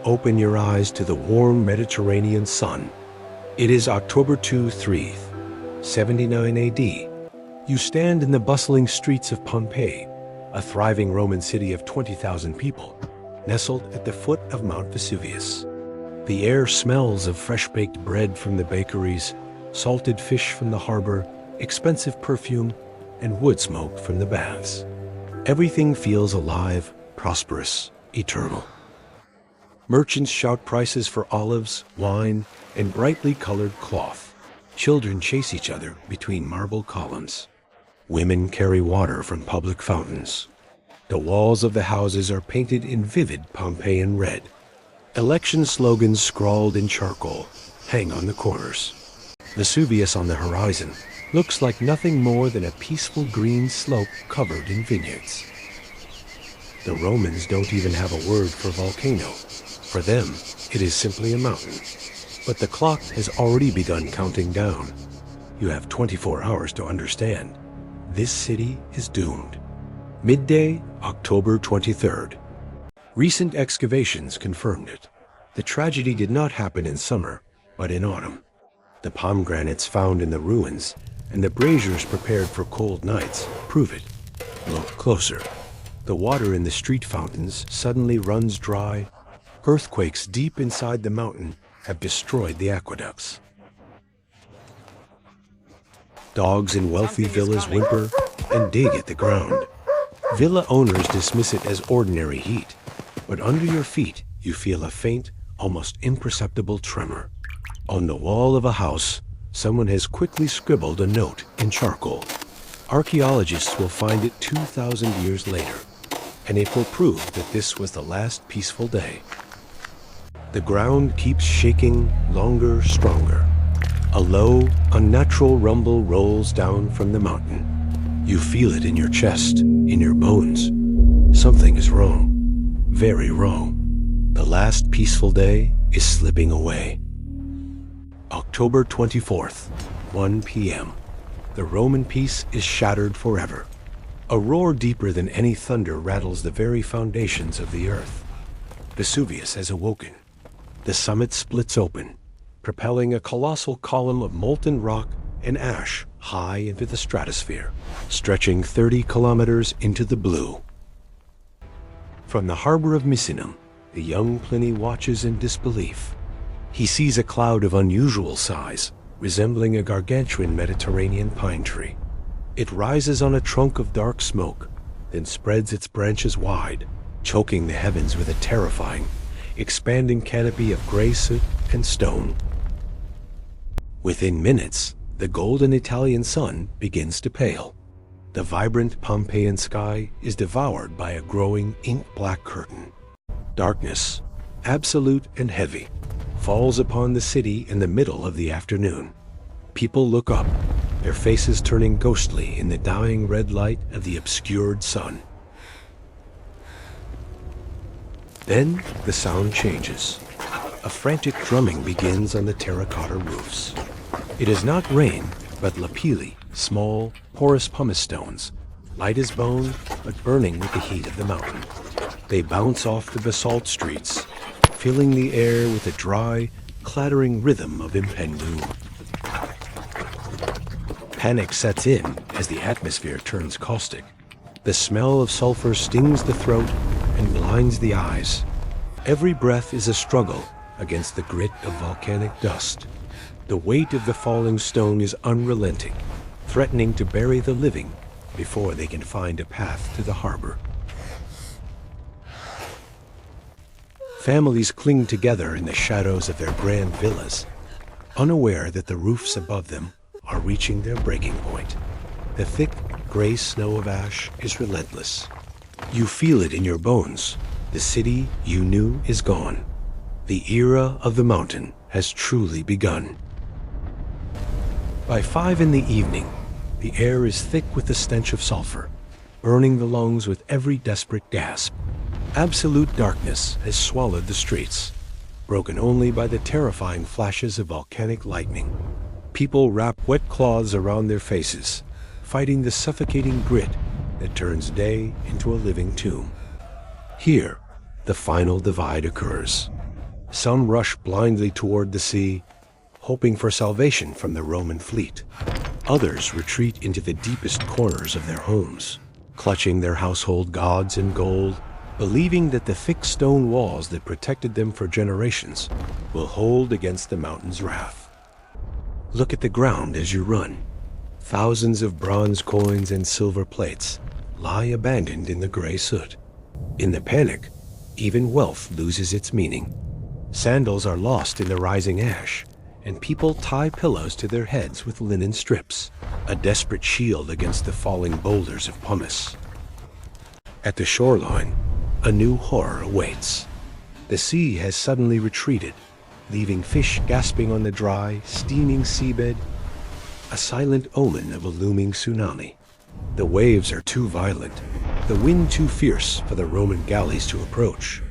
open your eyes to the warm Mediterranean sun. It is October 23, 79 AD. You stand in the bustling streets of Pompeii, a thriving Roman city of 20,000 people, nestled at the foot of Mount Vesuvius. The air smells of fresh-baked bread from the bakeries, salted fish from the harbor, expensive perfume, and wood smoke from the baths. Everything feels alive, prosperous, eternal. Merchants shout prices for olives, wine, and brightly colored cloth. Children chase each other between marble columns. Women carry water from public fountains. The walls of the houses are painted in vivid Pompeian red. Election slogans scrawled in charcoal hang on the corners. Vesuvius on the horizon looks like nothing more than a peaceful green slope covered in vineyards. The Romans don't even have a word for volcano. For them, it is simply a mountain. But the clock has already begun counting down. You have 24 hours to understand. This city is doomed. Midday, October 23rd. Recent excavations confirmed it. The tragedy did not happen in summer, but in autumn. The pomegranates found in the ruins and the braziers prepared for cold nights prove it. Look closer. The water in the street fountains suddenly runs dry. Earthquakes deep inside the mountain have destroyed the aqueducts. Dogs in wealthy villas whimper and dig at the ground. Villa owners dismiss it as ordinary heat, but under your feet you feel a faint, almost imperceptible tremor. On the wall of a house, someone has quickly scribbled a note in charcoal. Archaeologists will find it 2,000 years later, and it will prove that this was the last peaceful day. The ground keeps shaking longer, stronger. A low, unnatural rumble rolls down from the mountain. You feel it in your chest, in your bones. Something is wrong. Very wrong. The last peaceful day is slipping away. October 24th, 1 p.m. The Roman peace is shattered forever. A roar deeper than any thunder rattles the very foundations of the earth. Vesuvius has awoken. The summit splits open, propelling a colossal column of molten rock and ash high into the stratosphere, stretching 30 kilometers into the blue. From the harbor of Misenum, the young Pliny watches in disbelief. He sees a cloud of unusual size, resembling a gargantuan Mediterranean pine tree. It rises on a trunk of dark smoke, then spreads its branches wide, choking the heavens with a terrifying, expanding canopy of gray soot and stone. Within minutes, the golden Italian sun begins to pale. The vibrant Pompeian sky is devoured by a growing ink-black curtain. Darkness, absolute and heavy, falls upon the city in the middle of the afternoon. People look up, their faces turning ghostly in the dying red light of the obscured sun. Then the sound changes. A frantic drumming begins on the terracotta roofs. It is not rain, but lapilli, small, porous pumice stones, light as bone, but burning with the heat of the mountain. They bounce off the basalt streets, filling the air with a dry, clattering rhythm of impending doom. Panic sets in as the atmosphere turns caustic. The smell of sulfur stings the throat and blinds the eyes. Every breath is a struggle against the grit of volcanic dust. The weight of the falling stone is unrelenting, threatening to bury the living before they can find a path to the harbor. Families cling together in the shadows of their grand villas, unaware that the roofs above them are reaching their breaking point. The thick, gray snow of ash is relentless. You feel it in your bones. The city you knew is gone. The era of the mountain has truly begun. By 5 in the evening, the air is thick with the stench of sulfur, burning the lungs with every desperate gasp. Absolute darkness has swallowed the streets, broken only by the terrifying flashes of volcanic lightning. People wrap wet cloths around their faces, fighting the suffocating grit that turns day into a living tomb. Here, the final divide occurs. Some rush blindly toward the sea, hoping for salvation from the Roman fleet. Others retreat into the deepest corners of their homes, clutching their household gods and gold, believing that the thick stone walls that protected them for generations will hold against the mountain's wrath. Look at the ground as you run. Thousands of bronze coins and silver plates lie abandoned in the gray soot. In the panic, even wealth loses its meaning. Sandals are lost in the rising ash, and people tie pillows to their heads with linen strips, a desperate shield against the falling boulders of pumice. At the shoreline, a new horror awaits. The sea has suddenly retreated, leaving fish gasping on the dry, steaming seabed, a silent omen of a looming tsunami. The waves are too violent, the wind too fierce for the Roman galleys to approach.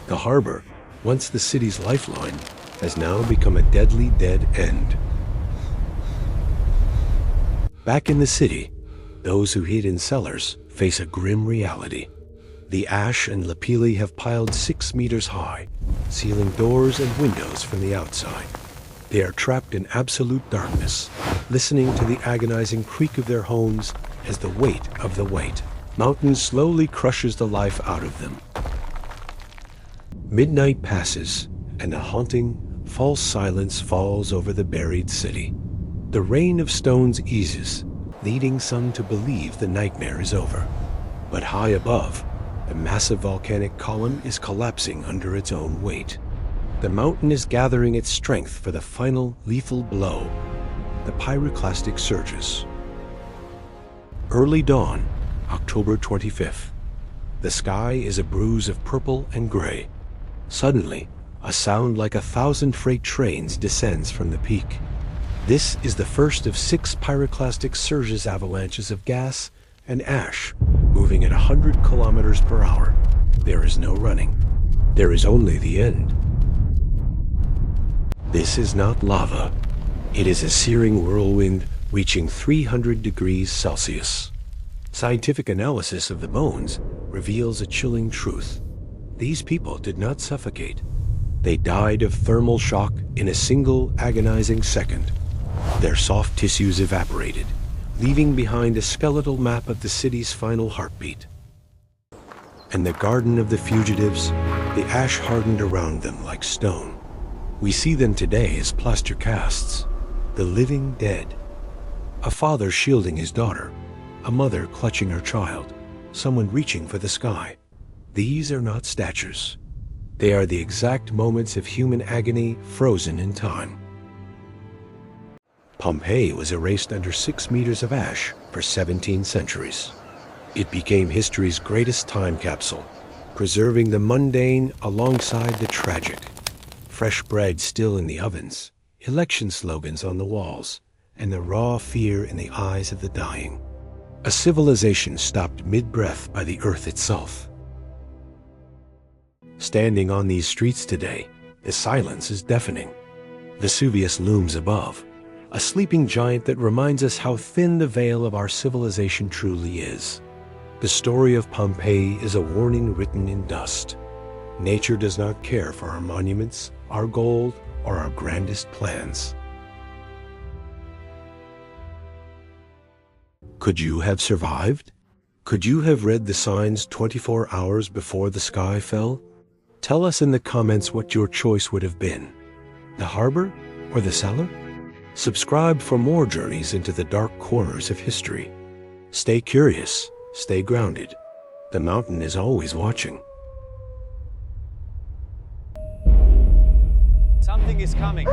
The harbor, once the city's lifeline, has now become a deadly dead end. Back in the city, those who hid in cellars face a grim reality. The ash and lapilli have piled 6 meters high, sealing doors and windows from the outside. They are trapped in absolute darkness, listening to the agonizing creak of their homes as the weight of the weight mountain slowly crushes the life out of them. Midnight passes, and a haunting, false silence falls over the buried city. The rain of stones eases, leading some to believe the nightmare is over. But high above, the massive volcanic column is collapsing under its own weight. The mountain is gathering its strength for the final lethal blow, the pyroclastic surges. Early dawn, October 25th. The sky is a bruise of purple and gray. Suddenly, a sound like 1,000 freight trains descends from the peak. This is the first of 6 pyroclastic surges, avalanches of gas and ash moving at 100 kilometers per hour. There is no running. There is only the end. This is not lava. It is a searing whirlwind reaching 300 degrees Celsius. Scientific analysis of the bones reveals a chilling truth. These people did not suffocate. They died of thermal shock in a single agonizing second. Their soft tissues evaporated, leaving behind a skeletal map of the city's final heartbeat. And the garden of the fugitives, the ash hardened around them like stone. We see them today as plaster casts, the living dead. A father shielding his daughter, a mother clutching her child, someone reaching for the sky. These are not statues. They are the exact moments of human agony frozen in time. Pompeii was erased under 6 meters of ash for 17 centuries. It became history's greatest time capsule, preserving the mundane alongside the tragic. Fresh bread still in the ovens, election slogans on the walls, and the raw fear in the eyes of the dying. A civilization stopped mid-breath by the earth itself. Standing on these streets today, the silence is deafening. Vesuvius looms above, a sleeping giant that reminds us how thin the veil of our civilization truly is. The story of Pompeii is a warning written in dust. Nature does not care for our monuments, our gold, or our grandest plans. Could you have survived? Could you have read the signs 24 hours before the sky fell? Tell us in the comments what your choice would have been. The harbor or the cellar? Subscribe for more journeys into the dark corners of history. Stay curious, stay grounded. The mountain is always watching. Something is coming.